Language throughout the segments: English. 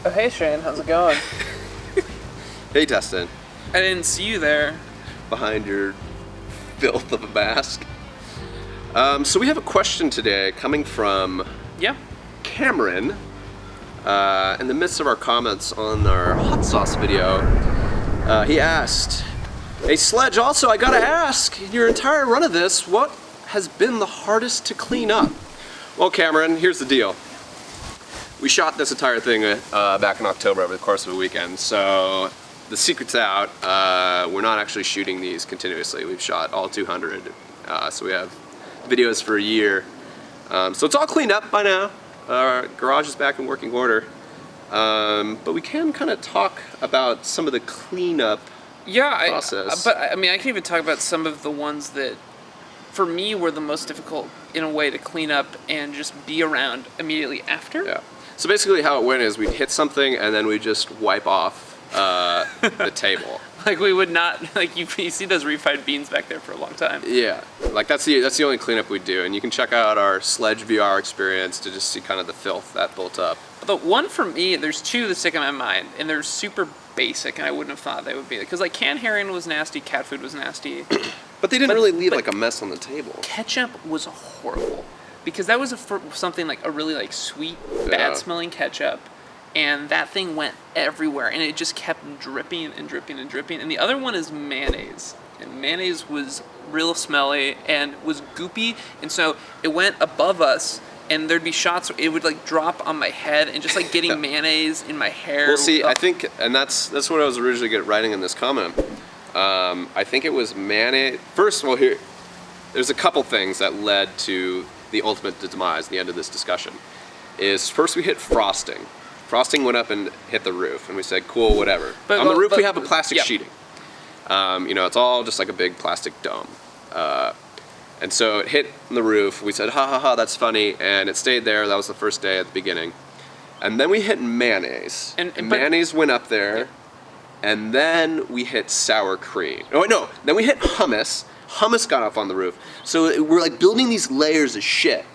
Oh, hey Shane, how's it going? Hey, Dustin. I didn't see you there. Behind your filth of a mask. So we have a question today coming from Cameron. In the midst of our comments on our hot sauce video, he asked, "Hey Sledge, also I gotta ask, in your entire run of this, what has been the hardest to clean up?" Well, Cameron, here's the deal. We shot this entire thing back in October over the course of a weekend, so the secret's out. We're not actually shooting these continuously. We've shot all 200, so we have videos for a year. So it's all cleaned up by now. Our garage is back in working order. But we can kind of talk about some of the cleanup process. But I mean, I can even talk about some of the ones that, for me, were the most difficult in a way to clean up and just be around immediately after. Yeah. So basically how it went is we'd hit something and then we'd just wipe off the table. Like we would not, like you see those refried beans back there for a long time. Yeah, like that's the only cleanup we do, and you can check out our SLEDGE VR experience to just see kind of the filth that built up. The one for me, there's two that stick in my mind, and they're super basic, and I wouldn't have thought they would be, because like canned herring was nasty, cat food was nasty. But they didn't really leave like a mess on the table. Ketchup was horrible, because that was something like a really like sweet, bad smelling ketchup. And that thing went everywhere, and it just kept dripping and dripping and dripping. And the other one is mayonnaise. And mayonnaise was real smelly and was goopy, and so it went above us, and there'd be shots where it would like drop on my head and just like getting mayonnaise in my hair. Well, see, I think, and that's what I was originally writing in this comment. I think it was mayonnaise. First of all, there's a couple things that led to the ultimate demise, the end of this discussion. Is first we hit frosting. Frosting went up and hit the roof, and we said, cool, whatever. On the roof, we have a plastic sheeting. It's all just like a big plastic dome. And so it hit the roof. We said, ha, ha, ha, that's funny. And it stayed there. That was the first day at the beginning. And then we hit mayonnaise. And mayonnaise went up there. Yeah. And then we hit sour cream. Oh, no. Then we hit hummus. Hummus got up on the roof. So we're like building these layers of shit.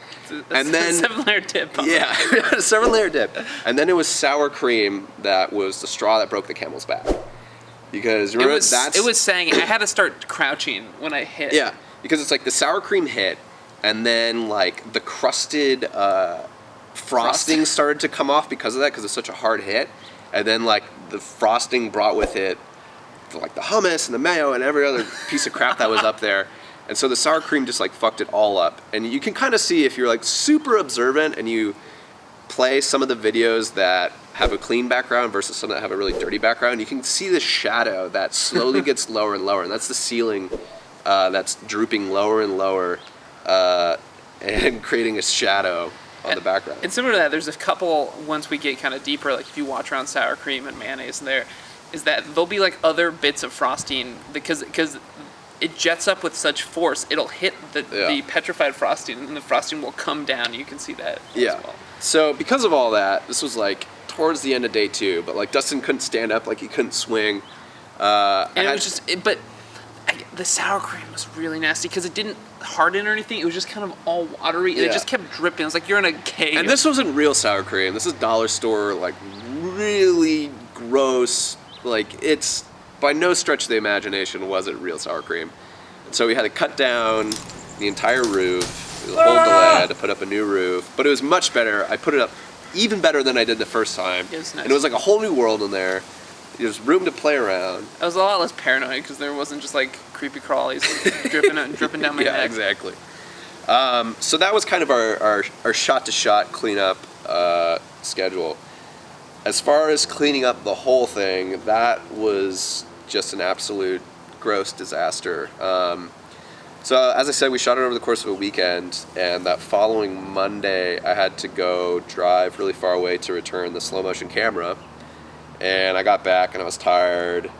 And then 7-layer dip. Yeah, 7-layer dip. And then it was sour cream that was the straw that broke the camel's back. Because remember, it was saying I had to start crouching when I hit. Yeah, because it's like the sour cream hit, and then like the crusted frosting started to come off because of that, because it's such a hard hit. And then like the frosting brought with it like the hummus and the mayo and every other piece of crap that was up there. And so the sour cream just like fucked it all up. And you can kind of see, if you're like super observant and you play some of the videos that have a clean background versus some that have a really dirty background, you can see the shadow that slowly gets lower and lower. And that's the ceiling that's drooping lower and lower and creating a shadow on the background. And similar to that, there's a couple, once we get kind of deeper, like if you watch around sour cream and mayonnaise in there, is that there'll be like other bits of frosting because it jets up with such force, it'll hit the petrified frosting, and the frosting will come down. You can see that as well. So because of all that, this was like towards the end of day 2, but like Dustin couldn't stand up, like he couldn't swing. But the sour cream was really nasty because it didn't harden or anything. It was just kind of all watery, and it just kept dripping. It was like you're in a cave. And this wasn't real sour cream. This is dollar store, like really gross. Like it's, by no stretch of the imagination was it real sour cream. And so we had to cut down the entire roof. It was a whole delay to put up a new roof. But it was much better. I put it up even better than I did the first time. It was nice. And it was like a whole new world in there. There was room to play around. I was a lot less paranoid because there wasn't just like creepy crawlies dripping down my neck. Yeah, exactly. So that was kind of our shot-to-shot cleanup schedule. As far as cleaning up the whole thing, that was just an absolute gross disaster. So as I said, we shot it over the course of a weekend, and that following Monday, I had to go drive really far away to return the slow motion camera. And I got back and I was tired.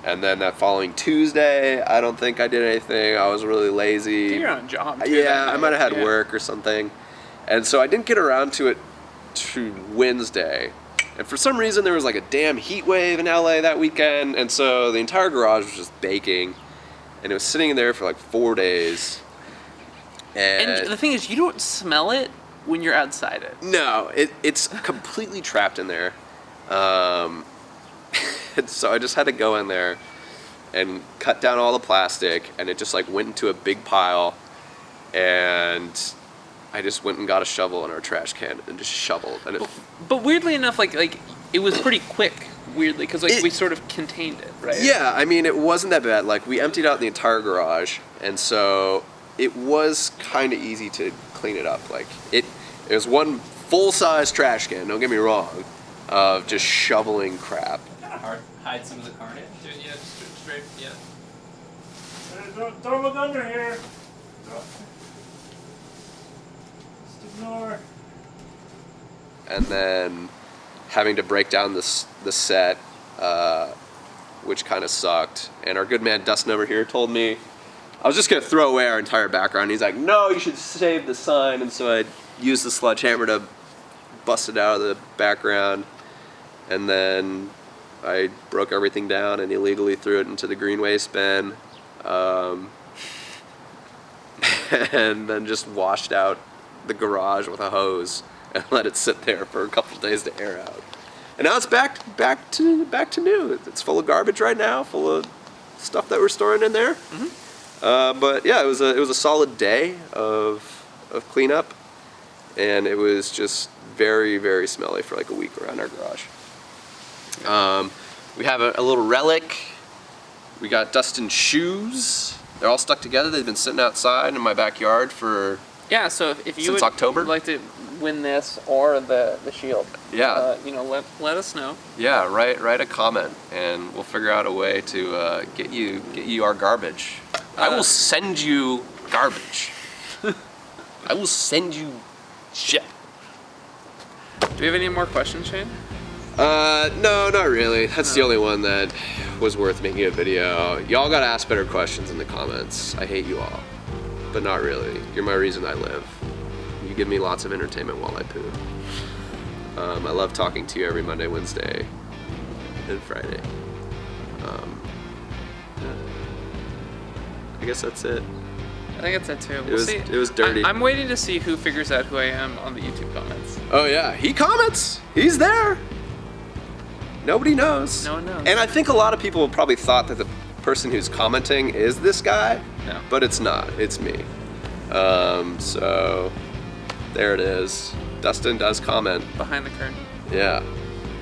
And then that following Tuesday, I don't think I did anything. I was really lazy. You're on a job too. Yeah, I might have had work or something. And so I didn't get around to it to Wednesday. And for some reason, there was like a damn heat wave in LA that weekend. And so the entire garage was just baking. And it was sitting in there for like 4 days. And the thing is, you don't smell it when you're outside it. No, it's completely trapped in there. And so I just had to go in there and cut down all the plastic, and it just like went into a big pile, and I just went and got a shovel in our trash can and just shoveled. And but weirdly enough, like it was pretty quick. Weirdly, because like we sort of contained it, right? Yeah, I mean it wasn't that bad. Like we emptied out the entire garage, and so it was kind of easy to clean it up. Like it was one full-size trash can. Don't get me wrong, of just shoveling crap. Hard hide some of the carnage. Yeah, just straight. Yeah. Don't look under here. Just ignore. And then having to break down the set, which kind of sucked. And our good man Dustin over here told me I was just gonna throw away our entire background. He's like, "No, you should save the sign." And so I used the sledgehammer to bust it out of the background, and then I broke everything down and illegally threw it into the green waste bin, and then just washed out the garage with a hose and let it sit there for a couple of days to air out. And now it's back to new. It's full of garbage right now, full of stuff that we're storing in there. Mm-hmm. But yeah, it was a solid day of cleanup, and it was just very, very smelly for like a week around our garage. We have a little relic. We got Dustin's shoes. They're all stuck together. They've been sitting outside in my backyard for So if you since October. would like to win this or the shield, let us know. Yeah, write a comment, and we'll figure out a way to get you our garbage. I will send you garbage. I will send you shit. Do we have any more questions, Shane? No, not really. That's the only one that was worth making a video. Y'all gotta ask better questions in the comments. I hate you all, but not really. You're my reason I live. You give me lots of entertainment while I poo. I love talking to you every Monday, Wednesday, and Friday. I guess that's it. I think that's it too. It was dirty. I'm waiting to see who figures out who I am on the YouTube comments. Oh yeah, he comments. He's there. Nobody knows. No one knows. And I think a lot of people probably thought that the person who's commenting is this guy. No. But it's not. It's me. So there it is. Dustin does comment. Behind the curtain. Yeah.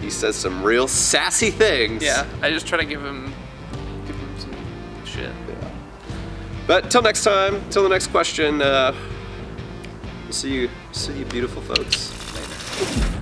He says some real sassy things. Yeah. I just try to give him some shit. Yeah. But till next time, till the next question, we'll see you beautiful folks. Later.